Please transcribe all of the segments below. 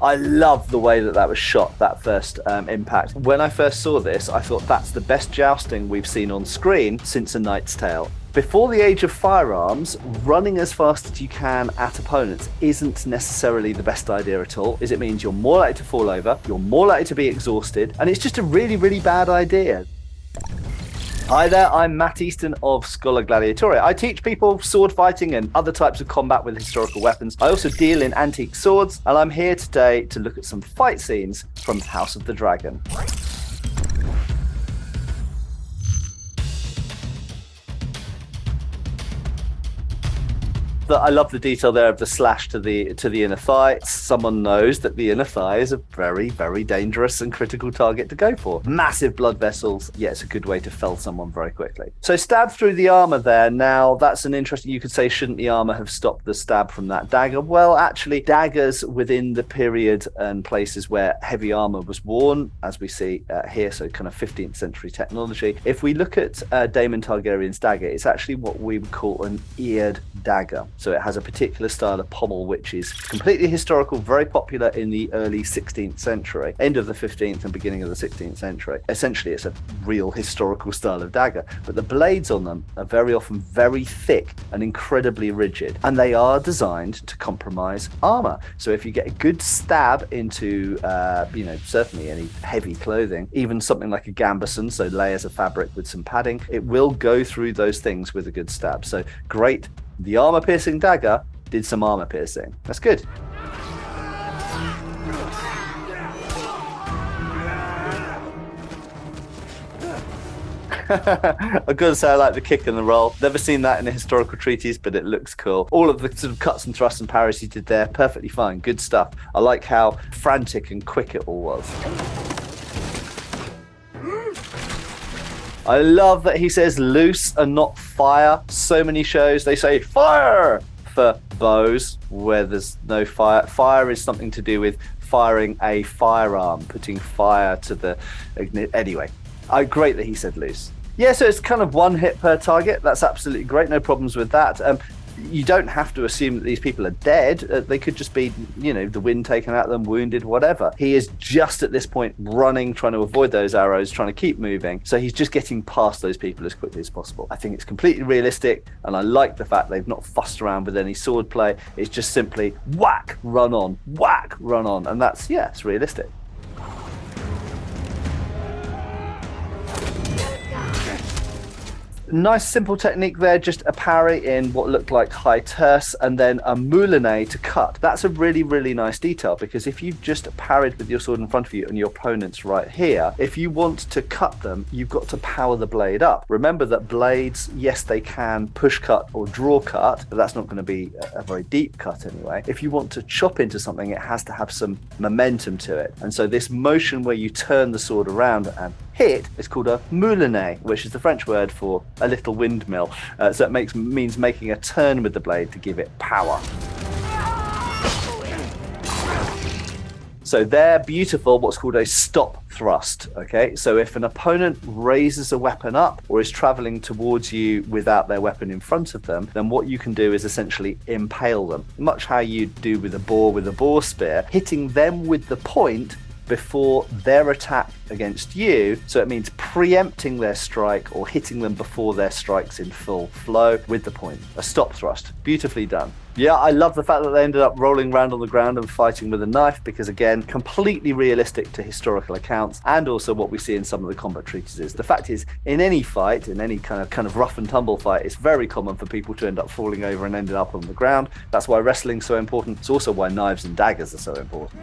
I love the way that was shot, that first impact. When I first saw this, I thought that's the best jousting we've seen on screen since A Knight's Tale. Before the age of firearms, running as fast as you can at opponents isn't necessarily the best idea at all, as it means you're more likely to fall over, you're more likely to be exhausted, and it's just a really, really bad idea. Hi there, I'm Matt Easton of Schola Gladiatoria. I teach people sword fighting and other types of combat with historical weapons. I also deal in antique swords, and I'm here today to look at some fight scenes from House of the Dragon. I love the detail there of the slash to the inner thigh. Someone knows that the inner thigh is a very, very dangerous and critical target to go for. Massive blood vessels. Yeah, it's a good way to fell someone very quickly. So stab through the armor there. Now, that's an interesting, you could say, shouldn't the armor have stopped the stab from that dagger? Well, actually, daggers within the period and places where heavy armor was worn, as we see here, so kind of 15th century technology. If we look at Daemon Targaryen's dagger, it's actually what we would call an eared dagger. So it has a particular style of pommel, which is completely historical, very popular in the early 16th century, end of the 15th and beginning of the 16th century. Essentially, it's a real historical style of dagger, but the blades on them are very often very thick and incredibly rigid, and they are designed to compromise armor. So if you get a good stab into, certainly any heavy clothing, even something like a gambeson, so layers of fabric with some padding, it will go through those things with a good stab. So great. The armor-piercing dagger did some armor piercing. That's good. I've got to say I like the kick and the roll. Never seen that in a historical treatise, but it looks cool. All of the sort of cuts and thrusts and parries he did there, perfectly fine. Good stuff. I like how frantic and quick it all was. I love that he says loose and not fire. So many shows, they say fire for bows where there's no fire. Fire is something to do with firing a firearm, putting fire to the... Anyway, great that he said loose. Yeah, so it's kind of one hit per target. That's absolutely great. No problems with that. You don't have to assume that these people are dead. They could just be, the wind taken out of them, wounded, whatever. He is just at this point running, trying to avoid those arrows, trying to keep moving. So he's just getting past those people as quickly as possible. I think it's completely realistic, and I like the fact they've not fussed around with any sword play. It's just simply whack, run on, whack, run on. And that's, it's realistic. Nice simple technique there, just a parry in what looked like high terce and then a moulinet to cut. That's a really, really nice detail, because if you've just parried with your sword in front of you and your opponent's right here, if you want to cut them, you've got to power the blade up. Remember that blades, yes, they can push cut or draw cut, but that's not going to be a very deep cut anyway. If you want to chop into something, it has to have some momentum to it. And so this motion where you turn the sword around and hit is called a moulinet, which is the French word for a little windmill. So it means making a turn with the blade to give it power. So they're beautiful, what's called a stop thrust, okay? So if an opponent raises a weapon up or is traveling towards you without their weapon in front of them, then what you can do is essentially impale them, much how you do with a boar spear, hitting them with the point before their attack against you. So it means preempting their strike or hitting them before their strike's in full flow with the point. A stop thrust. Beautifully done. Yeah, I love the fact that they ended up rolling around on the ground and fighting with a knife, because again, completely realistic to historical accounts and also what we see in some of the combat treatises. The fact is, in any fight, in any kind of rough and tumble fight, it's very common for people to end up falling over and ending up on the ground. That's why wrestling's so important. It's also why knives and daggers are so important.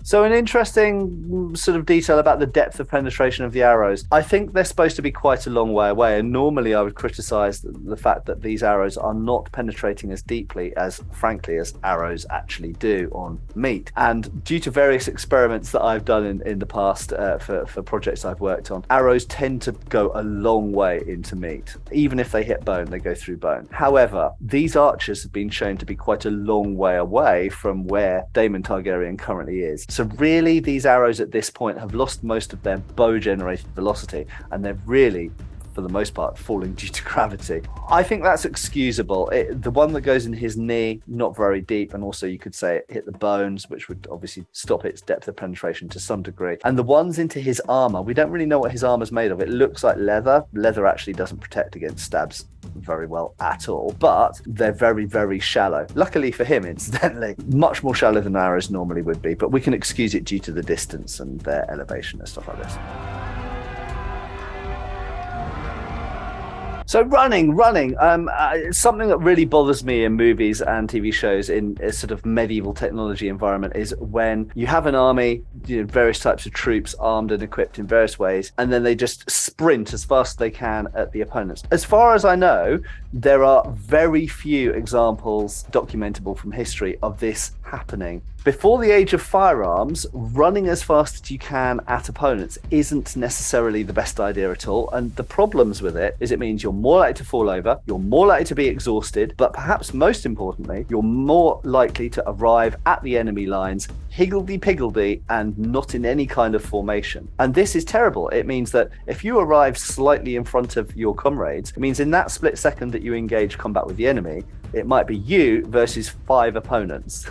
So an interesting sort of detail about the depth of penetration of the arrows. I think they're supposed to be quite a long way away, and normally I would criticize the fact that these arrows are not penetrating as deeply as, frankly, as arrows actually do on meat. And due to various experiments that I've done in the past for projects I've worked on, arrows tend to go a long way into meat. Even if they hit bone, they go through bone. However, these archers have been shown to be quite a long way away from where Daemon Targaryen currently is. So really, these arrows at this point have lost most of their bow-generated velocity, and they're really for the most part, falling due to gravity. I think that's excusable. The one that goes in his knee, not very deep, and also you could say it hit the bones, which would obviously stop its depth of penetration to some degree. And the ones into his armor, we don't really know what his armor's made of. It looks like leather. Leather actually doesn't protect against stabs very well at all, but they're very, very shallow. Luckily for him, incidentally, much more shallow than arrows normally would be, but we can excuse it due to the distance and their elevation and stuff like this. So running, something that really bothers me in movies and TV shows in a sort of medieval technology environment is when you have an army, various types of troops armed and equipped in various ways, and then they just sprint as fast as they can at the opponents. As far as I know, there are very few examples documentable from history of this happening. Before the age of firearms, running as fast as you can at opponents isn't necessarily the best idea at all. And the problems with it is it means you're more likely to fall over, you're more likely to be exhausted, but perhaps most importantly, you're more likely to arrive at the enemy lines higgledy-piggledy and not in any kind of formation. And this is terrible. It means that if you arrive slightly in front of your comrades, it means in that split second that you engage combat with the enemy, it might be you versus 5 opponents.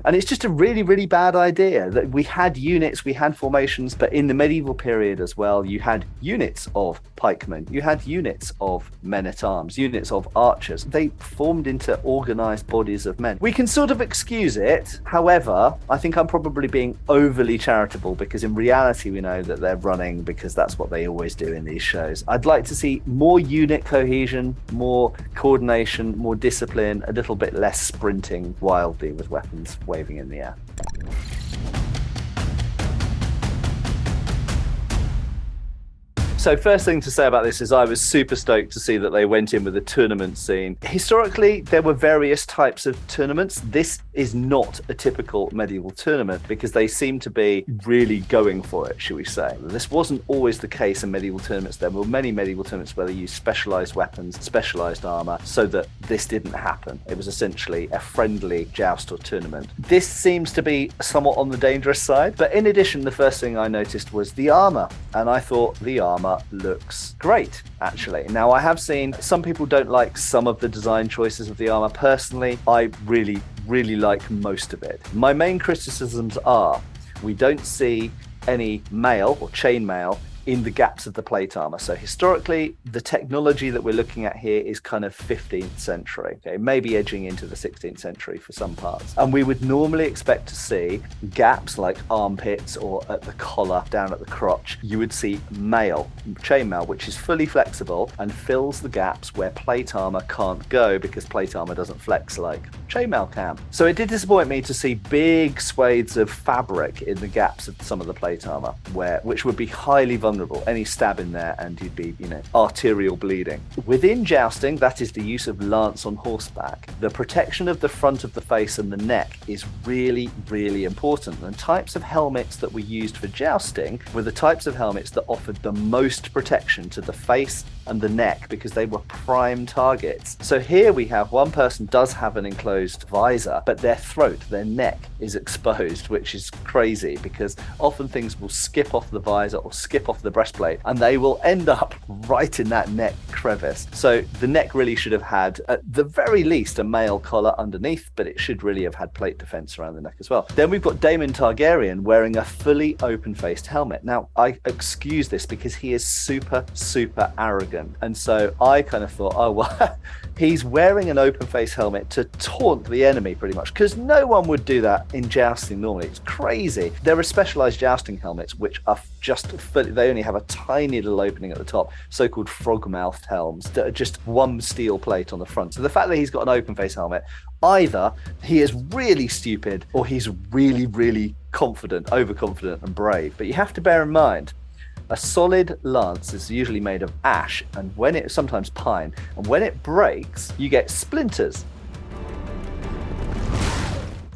And it's just a really, really bad idea. That we had units, we had formations, but in the medieval period as well, you had units of pikemen, you had units of men-at-arms, units of archers. They formed into organized bodies of men. We can sort of excuse it. However, I think I'm probably being overly charitable, because in reality, we know that they're running because that's what they always do in these shows. I'd like to see more unit cohesion, more coordination, more discipline, a little bit less sprinting wildly with weapons waving in the air. So first thing to say about this is I was super stoked to see that they went in with a tournament scene. Historically, there were various types of tournaments. This is not a typical medieval tournament because they seem to be really going for it, should we say. This wasn't always the case in medieval tournaments. There were many medieval tournaments where they used specialized weapons, specialized armor, so that this didn't happen. It was essentially a friendly joust or tournament. This seems to be somewhat on the dangerous side, but in addition, the first thing I noticed was the armor, and I thought the armor looks great, actually. Now, I have seen some people don't like some of the design choices of the armor. Personally, I really like most of it. My main criticisms are we don't see any mail or chainmail in the gaps of the plate armor. So historically, the technology that we're looking at here is kind of 15th century, okay, maybe edging into the 16th century for some parts. And we would normally expect to see gaps like armpits or at the collar, down at the crotch. You would see mail, chainmail, which is fully flexible and fills the gaps where plate armor can't go because plate armor doesn't flex like chainmail can. So it did disappoint me to see big swathes of fabric in the gaps of some of the plate armor, which would be highly vulnerable. Any stab in there and you'd be, arterial bleeding. Within jousting, that is the use of lance on horseback, the protection of the front of the face and the neck is really, really important. And types of helmets that were used for jousting were the types of helmets that offered the most protection to the face and the neck because they were prime targets. So here we have one person does have an enclosed visor, but their throat, their neck is exposed, which is crazy because often things will skip off the visor or skip off the breastplate and they will end up right in that neck crevice. So the neck really should have had, at the very least, a mail collar underneath, but it should really have had plate defense around the neck as well. Then we've got Daemon Targaryen wearing a fully open-faced helmet. Now, I excuse this because he is super arrogant. And so I kind of thought, oh, well, he's wearing an open-face helmet to taunt the enemy pretty much, because no one would do that in jousting normally. It's crazy. There are specialized jousting helmets which are just fully, they only have a tiny little opening at the top, so-called frog-mouthed helms that are just one steel plate on the front. So the fact that he's got an open-face helmet, either he is really stupid or he's really confident, overconfident and brave. But you have to bear in mind, a solid lance is usually made of ash and sometimes pine, and when it breaks, you get splinters.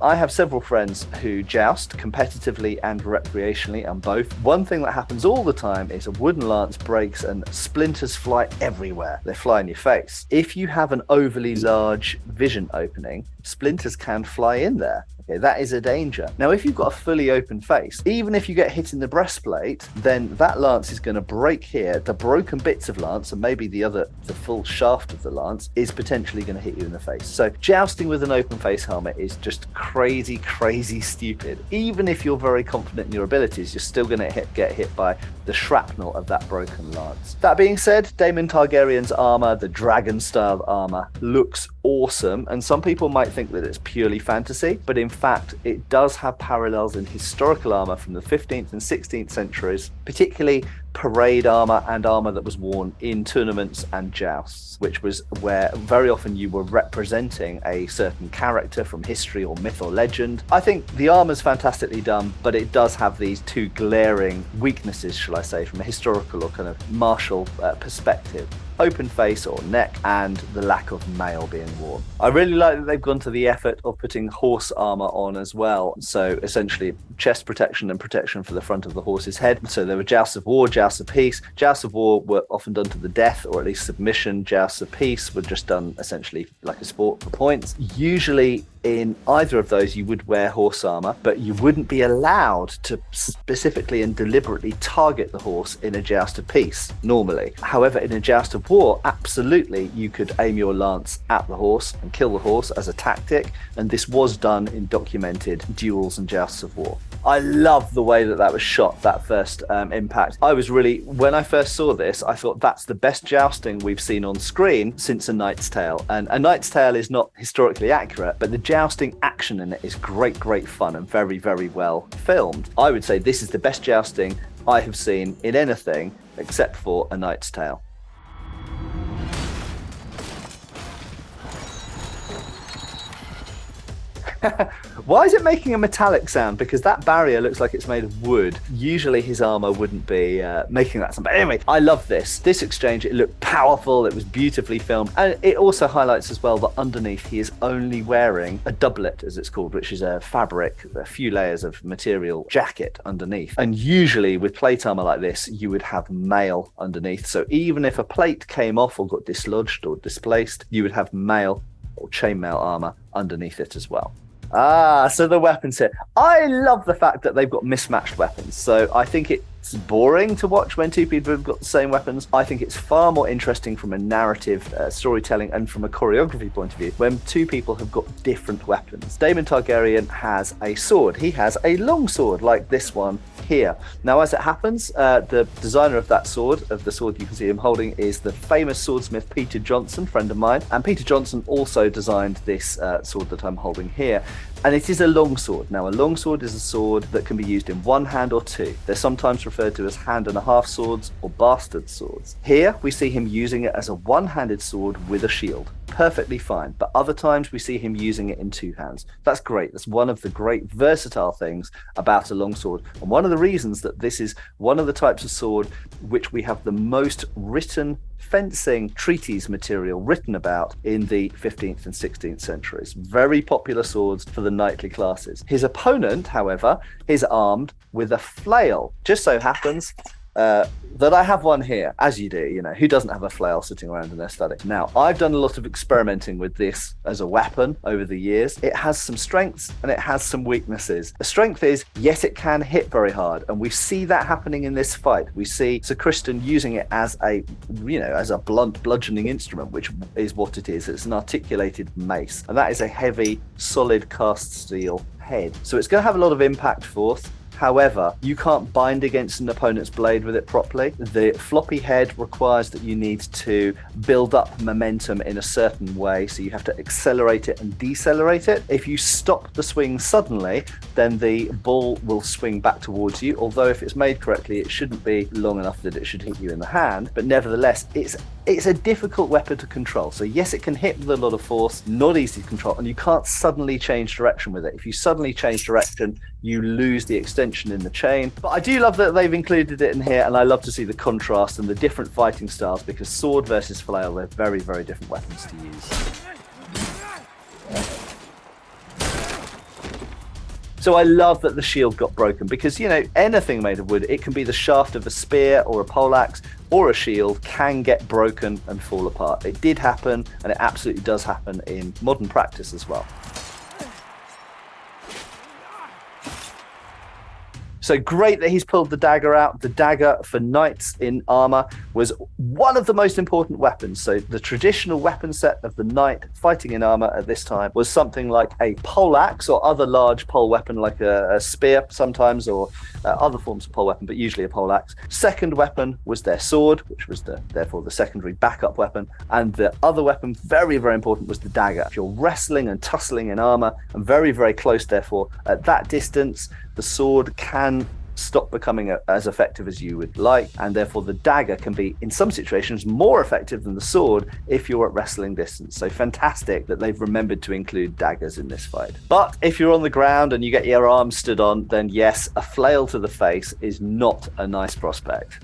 I have several friends who joust competitively and recreationally and both. One thing that happens all the time is a wooden lance breaks and splinters fly everywhere. They fly in your face. If you have an overly large vision opening, splinters can fly in there. Okay, that is a danger. Now, if you've got a fully open face, even if you get hit in the breastplate, then that lance is going to break here. The broken bits of lance, and maybe the full shaft of the lance, is potentially going to hit you in the face. So jousting with an open face helmet is just crazy, crazy stupid. Even if you're very confident in your abilities, you're still going to get hit by the shrapnel of that broken lance. That being said, Daemon Targaryen's armor, the dragon-style armor, looks awesome, and some people might think that it's purely fantasy, but in fact it does have parallels in historical armor from the 15th and 16th centuries, particularly parade armor and armor that was worn in tournaments and jousts, which was where very often you were representing a certain character from history or myth or legend. I think the armor's fantastically done, but it does have these two glaring weaknesses, shall I say, from a historical or kind of martial perspective. Open face or neck, and the lack of mail being worn. I really like that they've gone to the effort of putting horse armor on as well. So essentially chest protection and protection for the front of the horse's head. So there were jousts of war, jousts of peace. Jousts of war were often done to the death, or at least submission. Jousts of peace were just done essentially like a sport for points. Usually in either of those you would wear horse armor, but you wouldn't be allowed to specifically and deliberately target the horse in a joust of peace normally. However, in a joust of war, absolutely you could aim your lance at the horse and kill the horse as a tactic, and this was done in documented duels and jousts of war. I love the way that was shot, that first impact. When I first saw this, I thought that's the best jousting we've seen on screen since A Knight's Tale. And A Knight's Tale is not historically accurate, but the jousting action in it is great fun and very, very well filmed. I would say this is the best jousting I have seen in anything except for A Knight's Tale. Why is it making a metallic sound? Because that barrier looks like it's made of wood. Usually his armor wouldn't be making that sound. But anyway, I love this exchange. It looked powerful. It was beautifully filmed. And it also highlights as well that underneath he is only wearing a doublet, as it's called, which is a fabric, a few layers of material jacket underneath. And usually with plate armor like this, you would have mail underneath. So even if a plate came off or got dislodged or displaced, you would have mail or chainmail armor underneath it as well. So the weapons here. I love the fact that they've got mismatched weapons. So I think it's boring to watch when two people have got the same weapons. I think it's far more interesting from a narrative storytelling and from a choreography point of view when two people have got different weapons. Daemon Targaryen has a sword. He has a long sword like this one here. Now, as it happens, the designer of that sword, of the sword you can see him holding, is the famous swordsmith Peter Johnson, friend of mine. And Peter Johnson also designed this sword that I'm holding here. And it is a longsword. Now, a longsword is a sword that can be used in one hand or two. They're sometimes referred to as hand-and-a-half swords or bastard swords. Here, we see him using it as a one-handed sword with a shield. Perfectly fine. But other times, we see him using it in two hands. That's great. That's one of the great versatile things about a longsword. And one of the reasons that this is one of the types of sword which we have the most written fencing treatise material written about in the 15th and 16th centuries. Very popular swords for the knightly classes. His opponent, however, is armed with a flail. Just so happens that I have one here, as you do, you know, who doesn't have a flail sitting around in their study? Now, I've done a lot of experimenting with this as a weapon over the years. It has some strengths and it has some weaknesses. The strength is, yes, it can hit very hard, and we see that happening in this fight. We see Sir Criston using it as a blunt bludgeoning instrument, which is what it is. It's an articulated mace, and that is a heavy, solid cast steel head. So it's going to have a lot of impact force. However, you can't bind against an opponent's blade with it properly. The floppy head requires that you need to build up momentum in a certain way, so you have to accelerate it and decelerate it. If you stop the swing suddenly, then the ball will swing back towards you, although if it's made correctly, it shouldn't be long enough that it should hit you in the hand. But nevertheless, it's a difficult weapon to control. So yes, it can hit with a lot of force, not easy to control, and you can't suddenly change direction with it. If you suddenly change direction, you lose the extension in the chain. But I do love that they've included it in here, and I love to see the contrast and the different fighting styles, because sword versus flail, they're very, very different weapons to use. So I love that the shield got broken, because, you know, anything made of wood, it can be the shaft of a spear or a poleaxe or a shield, can get broken and fall apart. It did happen, and it absolutely does happen in modern practice as well. So great that he's pulled the dagger out. The dagger for knights in armor was one of the most important weapons. So the traditional weapon set of the knight fighting in armor at this time was something like a poleaxe or other large pole weapon like a spear sometimes, or other forms of pole weapon, but usually a poleaxe. Second weapon was their sword, which was therefore the secondary backup weapon. And the other weapon, very, very important, was the dagger. If you're wrestling and tussling in armor and very, very close, therefore, at that distance, the sword can stop becoming as effective as you would like, and therefore the dagger can be, in some situations, more effective than the sword if you're at wrestling distance. So fantastic that they've remembered to include daggers in this fight. But if you're on the ground and you get your arms stood on, then yes, a flail to the face is not a nice prospect.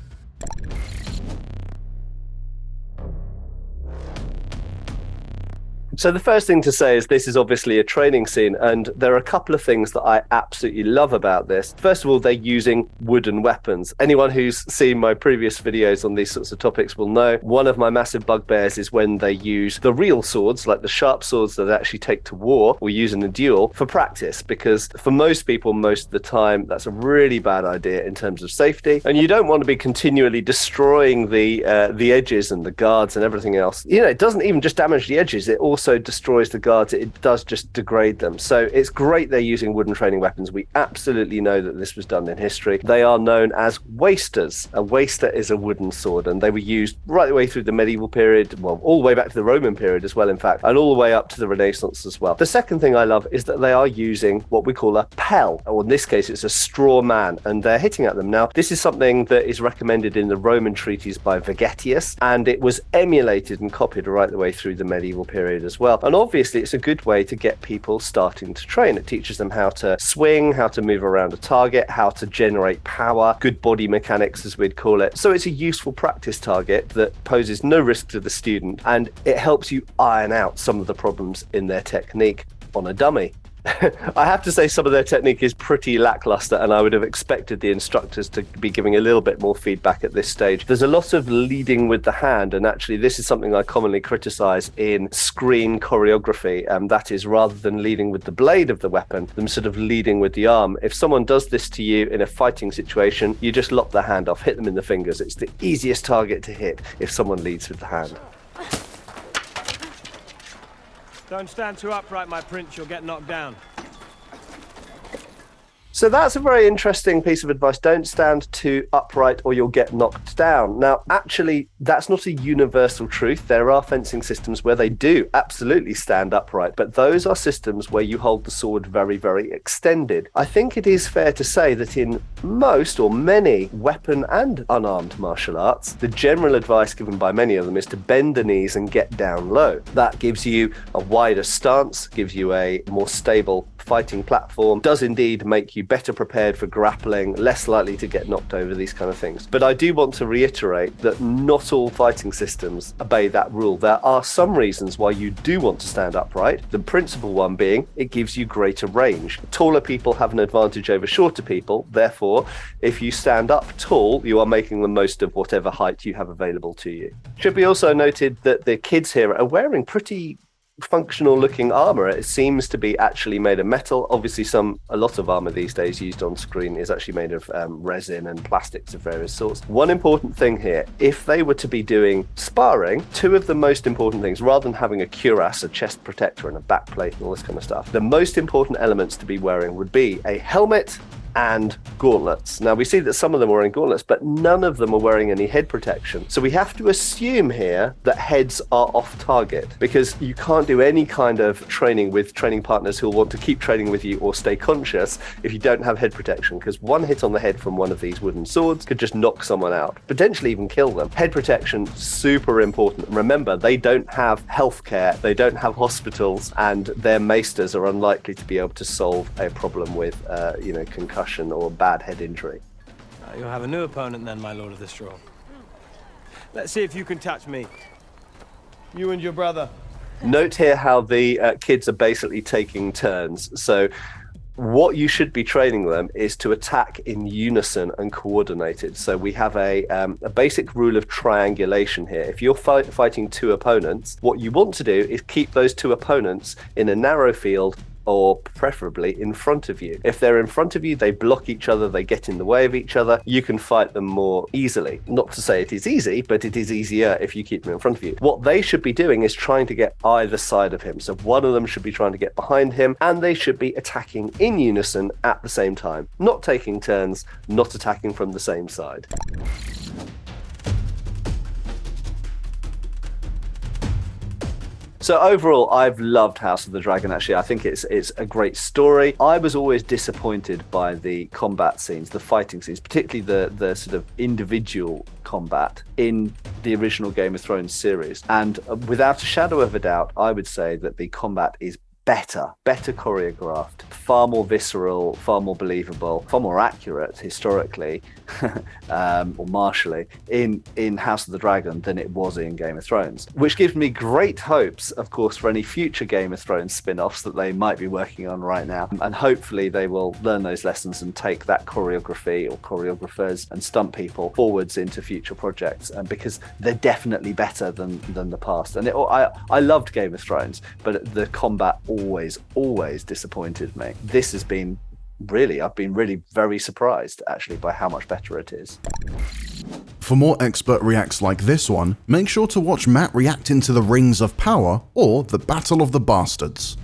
So the first thing to say is this is obviously a training scene, and there are a couple of things that I absolutely love about this. First of all, they're using wooden weapons. Anyone who's seen my previous videos on these sorts of topics will know one of my massive bugbears is when they use the real swords, like the sharp swords that actually take to war or use in a duel, for practice, because for most people, most of the time, that's a really bad idea in terms of safety, and you don't want to be continually destroying the edges and the guards and everything else. You know, it doesn't even just damage the edges, it also destroys the guards. It does just degrade them. So it's great they're using wooden training weapons. We absolutely know that this was done in history. They are known as wasters. A waster is a wooden sword, and they were used right the way through the medieval period, well, all the way back to the Roman period as well, in fact, and all the way up to the Renaissance as well. The second thing I love is that they are using what we call a pell, or in this case it's a straw man, and they're hitting at them. Now, this is something that is recommended in the Roman treatise by Vegetius, and it was emulated and copied right the way through the medieval period as well. And obviously it's a good way to get people starting to train. It teaches them how to swing, how to move around a target, how to generate power, good body mechanics as we'd call it. So it's a useful practice target that poses no risk to the student, and it helps you iron out some of the problems in their technique on a dummy. I have to say some of their technique is pretty lackluster, and I would have expected the instructors to be giving a little bit more feedback at this stage. There's a lot of leading with the hand, and actually this is something I commonly criticize in screen choreography, that is, rather than leading with the blade of the weapon, them sort of leading with the arm. If someone does this to you in a fighting situation, you just lop their hand off, hit them in the fingers. It's the easiest target to hit if someone leads with the hand. Don't stand too upright, my prince, you'll get knocked down. So that's a very interesting piece of advice. Don't stand too upright or you'll get knocked down. Now, actually, that's not a universal truth. There are fencing systems where they do absolutely stand upright, but those are systems where you hold the sword very, very extended. I think it is fair to say that in most or many weapon and unarmed martial arts, the general advice given by many of them is to bend the knees and get down low. That gives you a wider stance, gives you a more stable fighting platform, does indeed make you better prepared for grappling, less likely to get knocked over, these kind of things. But I do want to reiterate that not all fighting systems obey that rule. There are some reasons why you do want to stand upright, the principal one being it gives you greater range. Taller people have an advantage over shorter people, therefore if you stand up tall, you are making the most of whatever height you have available to you. Should be also noted that the kids here are wearing pretty functional looking armor. It seems to be actually made of metal. Obviously a lot of armor these days used on screen is actually made of resin and plastics of various sorts. One important thing here, if they were to be doing sparring, two of the most important things, rather than having a cuirass, a chest protector and a backplate and all this kind of stuff, the most important elements to be wearing would be a helmet and gauntlets. Now we see that some of them are wearing gauntlets, but none of them are wearing any head protection. So we have to assume here that heads are off target, because you can't do any kind of training with training partners who will want to keep training with you or stay conscious if you don't have head protection, because one hit on the head from one of these wooden swords could just knock someone out, potentially even kill them. Head protection, super important. Remember, they don't have healthcare, they don't have hospitals, and their maesters are unlikely to be able to solve a problem with concussion or bad head injury. You'll have a new opponent then, my lord of the straw. Let's see if you can touch me. You and your brother. Note here how the kids are basically taking turns. So what you should be training them is to attack in unison and coordinated. So we have a basic rule of triangulation here. If you're fighting two opponents, what you want to do is keep those two opponents in a narrow field or preferably in front of you. If they're in front of you, they block each other, they get in the way of each other, you can fight them more easily. Not to say it is easy, but it is easier if you keep them in front of you. What they should be doing is trying to get either side of him. So one of them should be trying to get behind him, and they should be attacking in unison at the same time. Not taking turns, not attacking from the same side. So overall, I've loved House of the Dragon, actually. I think it's a great story. I was always disappointed by the combat scenes, the fighting scenes, particularly the sort of individual combat in the original Game of Thrones series. And without a shadow of a doubt, I would say that the combat is better choreographed, far more visceral, far more believable, far more accurate historically, or martially, in House of the Dragon than it was in Game of Thrones, which gives me great hopes, of course, for any future Game of Thrones spin-offs that they might be working on right now. And hopefully they will learn those lessons and take that choreography or choreographers and stunt people forwards into future projects, and because they're definitely better than the past. And I loved Game of Thrones, but the combat always disappointed me. This has been I've been really very surprised actually by how much better it is. For more expert reacts like this one, make sure to watch Matt react into the Rings of Power or the Battle of the Bastards.